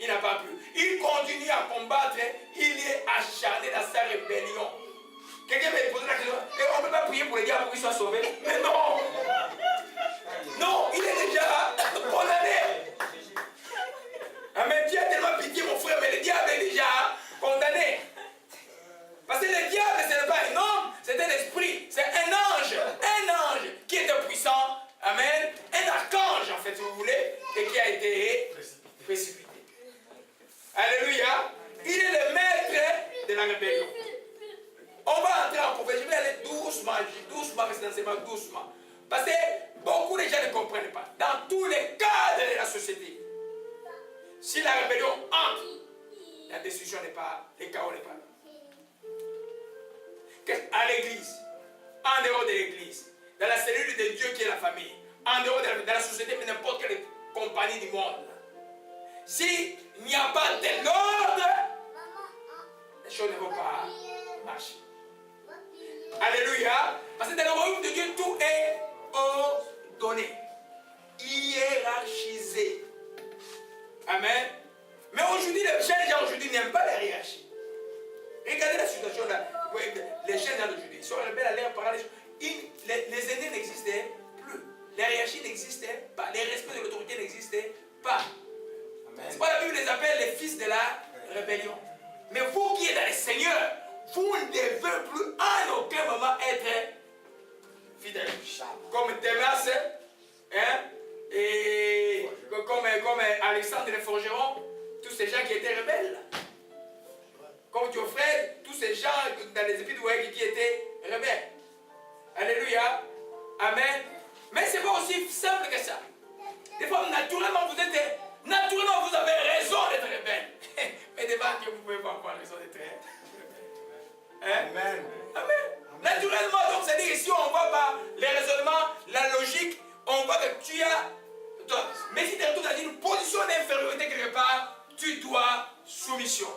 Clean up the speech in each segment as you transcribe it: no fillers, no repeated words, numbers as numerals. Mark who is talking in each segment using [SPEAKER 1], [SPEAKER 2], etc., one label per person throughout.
[SPEAKER 1] il n'a pas pu. Il continue à combattre, il est acharné dans sa rébellion. Quelqu'un m'a posé la question, et on ne peut pas prier pour les diables pour qu'ils soient sauvés? Mais non! Non, il est déjà condamné. Amen. Dieu a tellement pitié, mon frère, mais le diable est déjà condamné. Parce que le diable, ce n'est pas un homme, c'est un esprit, c'est un ange qui était puissant, amen, un archange en fait, si vous voulez, et qui a été précipité. Alléluia. Il est le maître de la rébellion. On va entrer en prophétie, je vais aller doucement, doucement. Parce que beaucoup de gens ne comprennent pas. Dans tous les cadres de la société, si la rébellion entre, la destruction n'est pas, le chaos n'est pas là. À l'église, en dehors de l'église, dans la cellule de Dieu qui est la famille, en dehors de la société, mais n'importe quelle compagnie du monde, s'il n'y a pas de l'ordre, les choses ne vont pas marcher. Alléluia. Parce que dans le royaume de Dieu, tout est ordonné, hiérarchisé. Amen. Mais aujourd'hui, les gens aujourd'hui n'aiment pas la hiérarchie. Regardez la situation là. Les jeunes gens d'aujourd'hui, ils sont rebelles à l'air par les aînés n'existaient plus. La hiérarchie n'existait pas. Les respects de l'autorité n'existaient pas. C'est pas la Bible les appelle les fils de la rébellion. Mais vous qui êtes dans le Seigneur, vous ne devez plus en aucun moment être fidèles. Comme Demas, hein, et comme Alexandre le Forgeron, tous ces gens qui étaient rebelles. Comme Théophile, tous ces gens dans les épîtres qui étaient rebelles. Alléluia. Amen. Mais ce n'est pas aussi simple que ça. Des fois, naturellement, vous avez raison d'être rebelle. Mais devant Dieu, vous ne pouvez pas avoir raison d'être rebelle. Hein? Amen. Amen. Naturellement, donc, c'est-à-dire que si on voit pas les raisonnements, la logique, on voit que tu as... Mais si tu es retrouvé dans une position d'infériorité quelque part, tu dois soumission.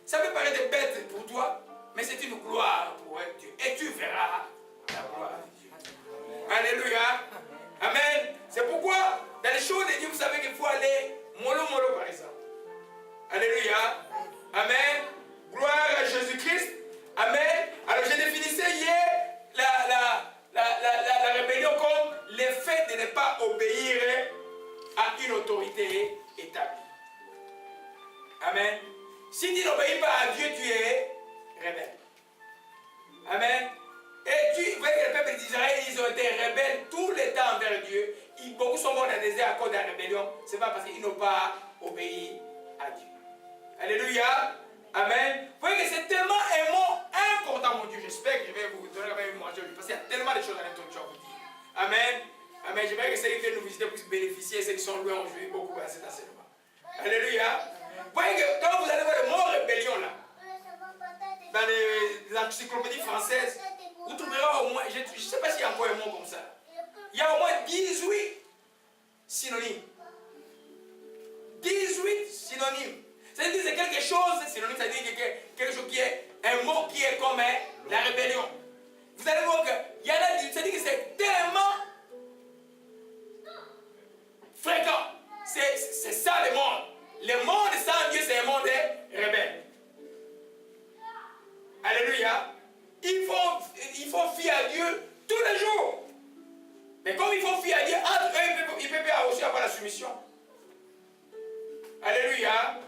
[SPEAKER 1] Ça peut paraître bête pour toi, mais c'est une gloire pour Dieu. Et tu verras la gloire de Dieu. Alléluia. Amen. C'est pourquoi, dans les choses de Dieu, vous savez qu'il faut aller mollo par exemple. Alléluia. Amen. Gloire à Jésus-Christ. Amen. Alors je définissais hier la rébellion comme le fait de ne pas obéir à une autorité établie. Amen. Si tu n'obéis pas à Dieu, tu es rebelle. Amen. Et tu vois que le peuple d'Israël, ils ont été rebelles tout le temps envers Dieu. Beaucoup sont morts dans le désert à cause de la rébellion. Ce n'est pas parce qu'ils n'ont pas obéi à Dieu. Alléluia. Amen. Vous voyez que c'est tellement un mot important, mon Dieu. J'espère que je vais vous donner un mot aujourd'hui. Parce qu'il y a tellement de choses à l'introduction à vous dire. Amen. Amen. J'aimerais que ceux qui viennent nous visiter puissent bénéficier. Ceux qui sont loin ont joué beaucoup à cet enseignement. Alléluia. Vous voyez que quand vous allez voir le mot rébellion là, dans les encyclopédies françaises, vous trouverez au moins, je ne sais pas s'il y a encore un mot comme ça, il y a au moins 18 synonymes. 18 synonymes. C'est-à-dire que c'est quelque chose, synonyme, c'est-à-dire quelque chose qui est un mot qui est comme la rébellion. Vous allez voir qu'il y en a, c'est-à-dire que c'est tellement fréquent. C'est ça le monde. Le monde sans Dieu, c'est un monde rebelle. Alléluia. Il faut fier à Dieu tous les jours. Mais comme il faut fier à Dieu, entre eux, il peut aussi avoir la soumission. Alléluia.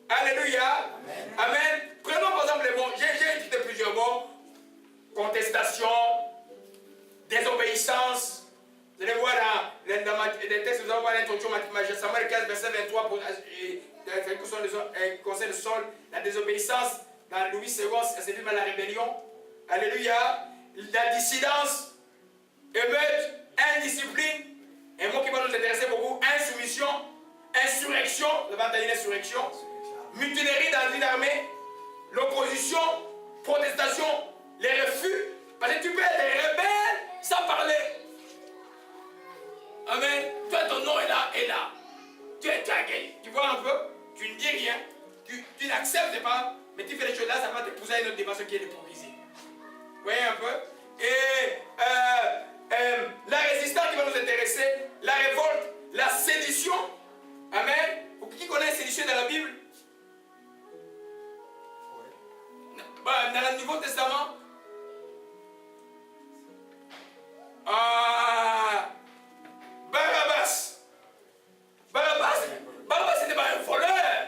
[SPEAKER 1] Alléluia. Amen. Amen. Prenons par exemple les mots. J'ai étudié plusieurs mots. Contestation, désobéissance. Vous allez voir dans les textes, vous allez voir l'introduction Samuel 15, verset 23, concerne le sol, la désobéissance, dans Louis II, c'est dit la rébellion. Alléluia. La dissidence, émeute, indiscipline, un mot qui va nous intéresser beaucoup, insoumission, insurrection, vous avez entendu l'insurrection, mutinerie dans une armée, l'opposition, protestation, les refus, parce que tu peux être rebelle sans parler. Amen. Toi, ton nom est là, et là. Tu es tagué. Tu vois un peu? Tu ne dis rien. Tu n'acceptes pas. Mais tu fais les choses là, ça va te pousser à une autre dimension qui est l'hypocrisie. Vous voyez un peu? Et la résistance qui va nous intéresser, la révolte, la sédition. Amen. séduction dans la Bible? Dans le Nouveau Testament? Barabbas. Barabbas, c'était pas un voleur.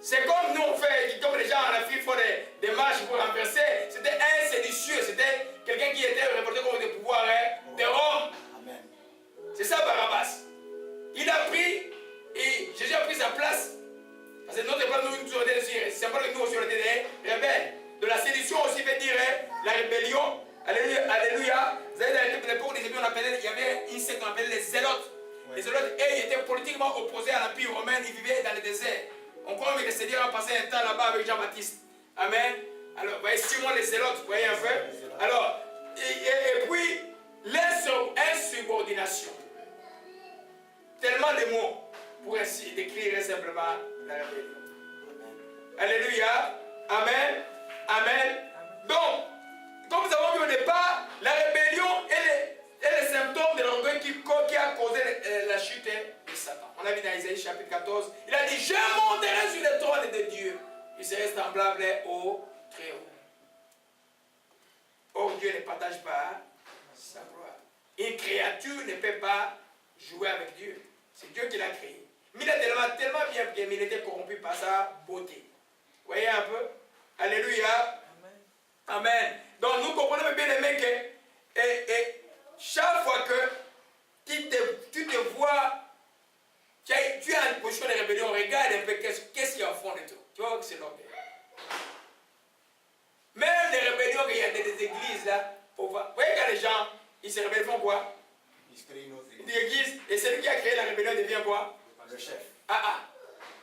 [SPEAKER 1] C'est comme nous on fait, comme les gens en Afrique font des marches pour renverser. C'était un séditieux, c'était quelqu'un qui était révolté contre le pouvoir de Rome. C'est ça Barabbas. Il a pris, et Jésus a pris sa place. Parce que notre plan, nous sommes c'est pas que nous aussi on était des rebelles. De la séduction aussi veut dire la rébellion. Alléluia, alléluia. Vous savez, dans l'époque des Hébreux, il y avait une secte qu'on appelait les Zélotes. Ouais. Les Zélotes, ils étaient politiquement opposés à l'Empire romain, ils vivaient dans le désert. On croit que le Seigneur a passé un temps là-bas avec Jean-Baptiste. Amen. Alors, vous voyez, Simon les Zélotes, vous voyez un peu. Alors, et puis, l'insubordination. Tellement de mots pour ainsi décrire simplement la rébellion. Alléluia. Amen. Amen. Donc, comme nous avons vu au départ, la rébellion est le symptôme de l'orgueil qui a causé la chute de Satan. On a vu dans Isaïe chapitre 14, il a dit, je monterai sur le trône de Dieu. Il serait semblable au Très-Haut. Or, Dieu ne partage pas sa gloire. Une créature ne peut pas jouer avec Dieu. C'est Dieu qui l'a créé. Mais il a tellement bien aimé, il était corrompu par sa beauté. Vous voyez un peu? Alléluia. Amen. Amen. Donc nous comprenons bien aimé que chaque fois que tu te vois, tu as une position de rébellion, regarde un peu qu'est-ce qu'il y a au fond de toi. Tu vois que c'est l'orgueil. Même les rébellions qu'il y a des églises là, vous voyez quand les gens, ils se rébellent, font quoi? Ils créent une église, et celui qui a créé la rébellion devient quoi? Le chef.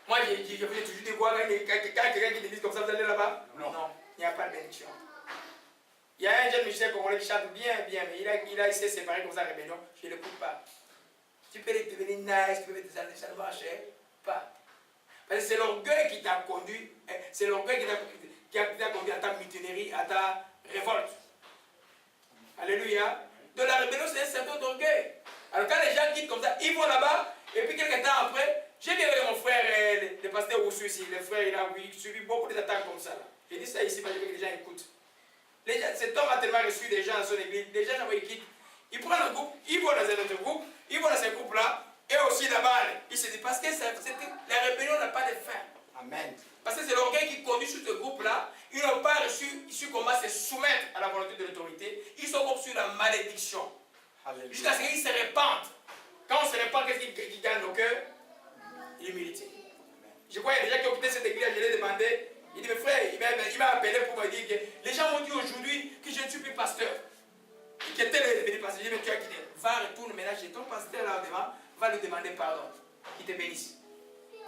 [SPEAKER 1] Moi j'ai toujours des voix, quand quelqu'un qui te dit comme ça, vous allez là-bas? Non. Il n'y a pas de bénédiction. Il y a un jeune musicien congolais qui chante bien, mais il a essayé de séparer comme ça la rébellion. Je ne l'écoute pas. Tu peux devenir nice, tu peux te descendre, ça ne marche pas. Parce que c'est l'orgueil qui t'a conduit, c'est l'orgueil qui t'a conduit à ta mutinerie, à ta révolte. Alléluia. De la rébellion, c'est un symptôme d'orgueil. Alors quand les gens quittent comme ça, ils vont là-bas, et puis quelques temps après, j'ai vu avec mon frère, le pasteur Oussou ici, le frère, il a suivi beaucoup d'attaques comme ça. J'ai dit ça ici parce que les gens écoutent. Cet homme a tellement reçu des gens dans son église, les gens ils quittent. Ils prennent un groupe, ils vont dans un autre groupe, ils vont dans ce groupe-là, et aussi là-bas, ils se disent, parce que la rébellion n'a pas de fin. Amen. Parce que c'est l'orgueil qui conduit sur ce groupe-là, ils n'ont pas reçu comment se soumettre à la volonté de l'autorité, ils sont comme sur la malédiction. Jusqu'à ce qu'ils se répandent. Quand on se répand, qu'est-ce qui gagne nos cœurs? L'humilité. Je crois qu'il y a des gens qui ont quitté cette église, je l'ai demandé. Il dit, mes frères, il m'a appelé pour me dire que les gens m'ont dit aujourd'hui que je ne suis plus pasteur. Qui était le pasteur. Je dis, mais tu as quitté. Va, retourne maintenant chez ton pasteur là devant, va lui demander pardon. Qu'il te bénisse.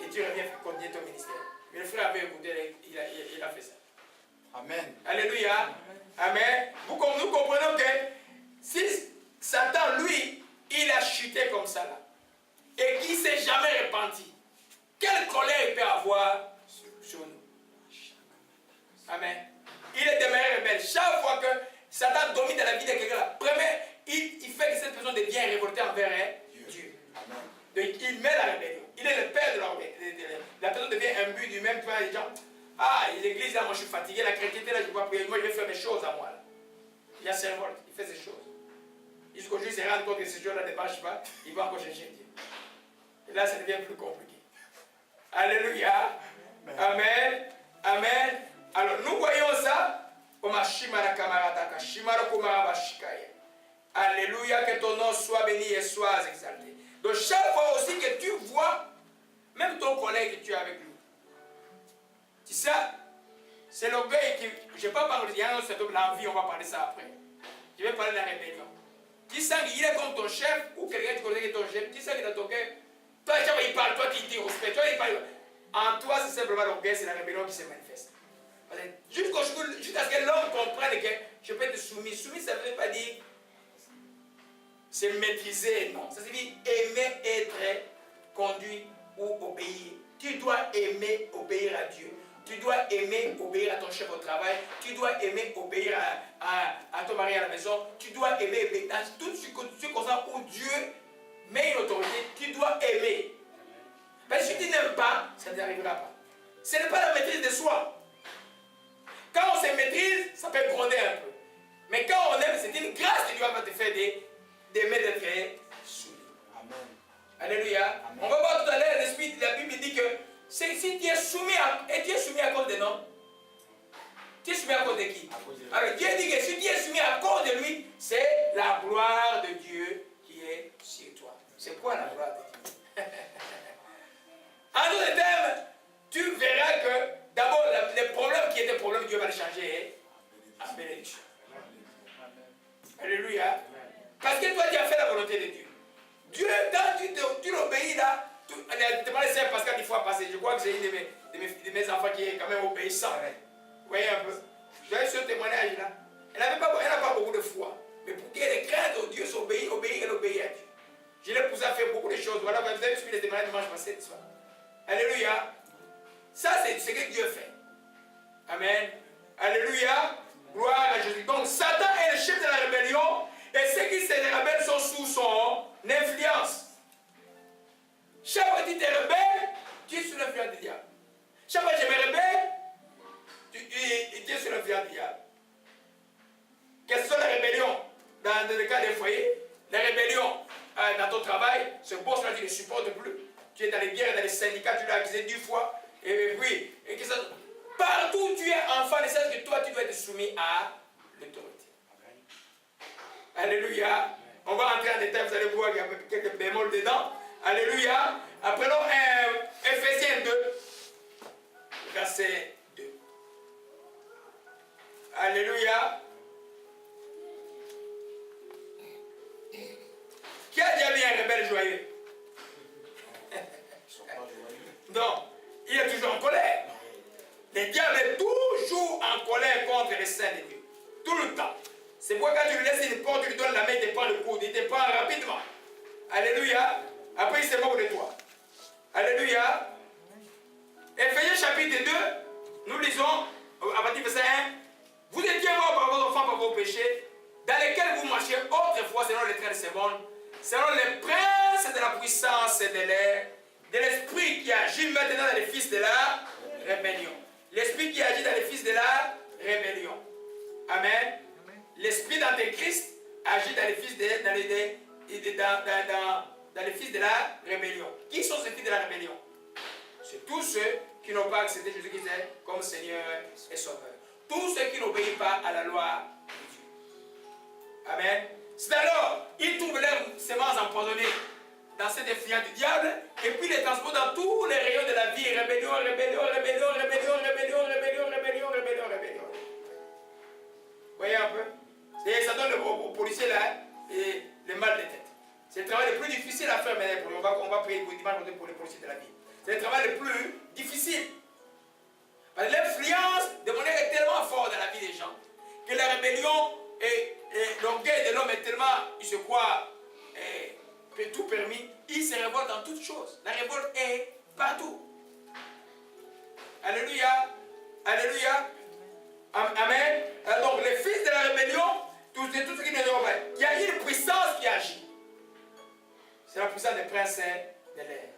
[SPEAKER 1] Et tu reviens continuer ton ministère. Mais le frère avait écouté, il a fait ça. Amen. Alléluia. Amen. Nous comprenons que si Satan, lui, il a chuté comme ça là, et qu'il ne s'est jamais repenti, quelle colère il peut avoir sur nous? Amen. Il est demeuré rebelle. Chaque fois que Satan domine dans la vie de quelqu'un, premier, il fait que cette personne devient révoltée envers Dieu. Amen. Donc il met la rébellion. Il est le père de la rébellion. La personne devient un but du même point. Les gens, l'église là, moi je suis fatigué, la chrétienté là, je ne peux pas prier. Moi je vais faire mes choses à moi. Là. Il a ses révoltes, il fait ses choses. Jusqu'au jour où il se rend compte que ces choses-là ne marchent pas, il va encore chercher Dieu. Et là, ça devient plus compliqué. Alléluia. Amen. Amen. Alors, nous voyons ça comme alléluia, que ton nom soit béni et soit exalté. Donc, chaque fois aussi que tu vois, même ton collègue que tu es avec lui, tu sais, c'est l'orgueil qui. Je ne vais pas parler, il y a un autre symptôme, l'envie, on va parler de ça après. Je vais parler de la rébellion. Tu sens qu'il est comme ton chef, ou quelqu'un qui connaît ton chef, tu sens qu'il est dans ton cœur. Toi, il parle, toi, tu dis respect, toi, il parle. En toi, c'est simplement l'orgueil, c'est la rébellion qui se manifeste. Jusqu'à ce que l'homme comprenne que je peux être soumis. Soumis, ça ne veut pas dire se maîtriser, non. Ça signifie aimer être conduit ou obéir. Tu dois aimer obéir à Dieu. Tu dois aimer obéir à ton chef au travail. Tu dois aimer obéir à ton mari à la maison. Tu dois aimer obéir à tout ce où Dieu met une autorité. Tu dois aimer. Parce que si tu n'aimes n'y arrivera pas. Ce n'est pas la maîtrise de soi. Quand on se maîtrise, ça peut gronder un peu. Mais quand on aime, c'est une grâce que Dieu va te faire d'aimer d'être soumis. Amen. Alléluia. Amen. On va voir tout à l'heure, l'Esprit de la Bible dit que si tu es soumis et tu es soumis à cause de non, tu es soumis à cause de qui? Alors Dieu dit que si tu es soumis à cause de lui, c'est la gloire de Dieu qui est sur toi. C'est quoi la gloire de Dieu? En d'autres termes, tu verras que d'abord, les problèmes qui étaient problèmes, Dieu va les changer en bénédiction. Alléluia. Parce que toi, tu as fait la volonté de Dieu. Dieu, quand tu l'obéis là, tu demandé c'est Pascal une fois passé. Je crois que j'ai une de mes enfants qui est quand même obéissant. Vous voyez un peu. J'ai eu ce témoignage là. Elle n'a pas beaucoup de foi. Mais pour qu'elle ait crainte au Dieu, s'obéir, elle obéit à Dieu. Je l'ai poussé à faire beaucoup de choses. Voilà, vous avez suivi les témoignages dimanche passé. Alléluia. Ça, c'est ce que Dieu fait. Amen. Alléluia. Gloire à Jésus. Donc, Satan est le chef de la rébellion. Et ceux qui se rebellent sont sous son influence. Chaque fois que tu te rebelles, tu es sous l'influence du diable. Chaque fois que je me rebelle, tu es sous l'influence du diable. Quelles sont les rébellions dans le cas des foyers? Les rébellions dans ton travail, ce boss-là, tu ne le supportes plus. Tu es dans les guerres, dans les syndicats, tu l'as accusé 10 fois. Et puis, partout où tu es enfant, ne serait-ce que toi, tu dois être soumis à l'autorité. Alléluia. On va entrer en détail, vous allez voir qu'il y a quelques bémols dedans. Alléluia. Apprenons Ephésiens 2, verset 2. Alléluia. Qui a déjà vu un rebelle joyeux? Non, il est toujours en colère. Le diable est toujours en colère contre les saints de Dieu. Tout le temps. C'est pourquoi quand tu lui laisses une porte, tu lui donnes la main, il te prend le coude, il te prend rapidement. Alléluia. Après, il se moque de toi. Alléluia. Ephésiens chapitre 2, nous lisons à partir du verset 1. Vous étiez morts par vos enfants, par vos péchés, dans lesquels vous marchiez autrefois selon les traits de ce monde, selon les princes de la puissance de l'air, de l'esprit qui agit maintenant dans les fils de la rébellion. L'esprit qui agit dans les fils de la rébellion. Amen. L'esprit d'Antéchrist agit dans les fils dans les fils de la rébellion. Qui sont ces fils de la rébellion? C'est tous ceux qui n'ont pas accepté Jésus-Christ comme Seigneur et Sauveur. Tous ceux qui n'obéissent pas à la loi de Dieu. Amen. C'est alors, ils trouvent leurs semences empoisonnées dans cette influence du diable, et puis les transportent dans tous les rayons de la vie. Rébellion, rébellion, rébellion, rébellion, rébellion, rébellion, rébellion, rébellion, rébellion. Vous voyez un peu? Et ça donne aux policiers là et le mal de tête. C'est le travail le plus difficile à faire maintenant. On va prier dimanche pour les policiers de la vie. C'est le travail le plus difficile. Parce que l'influence démoniaque est tellement forte dans la vie des gens que la rébellion et l'orgueil de l'homme est tellement, il se croit tout permis, il se révolte dans toutes choses. La révolte est partout. Alléluia. Alléluia. Amen. Donc les fils de la rébellion, tout ce qui ne pas. Il y a une puissance qui agit. C'est la puissance des princes de l'air.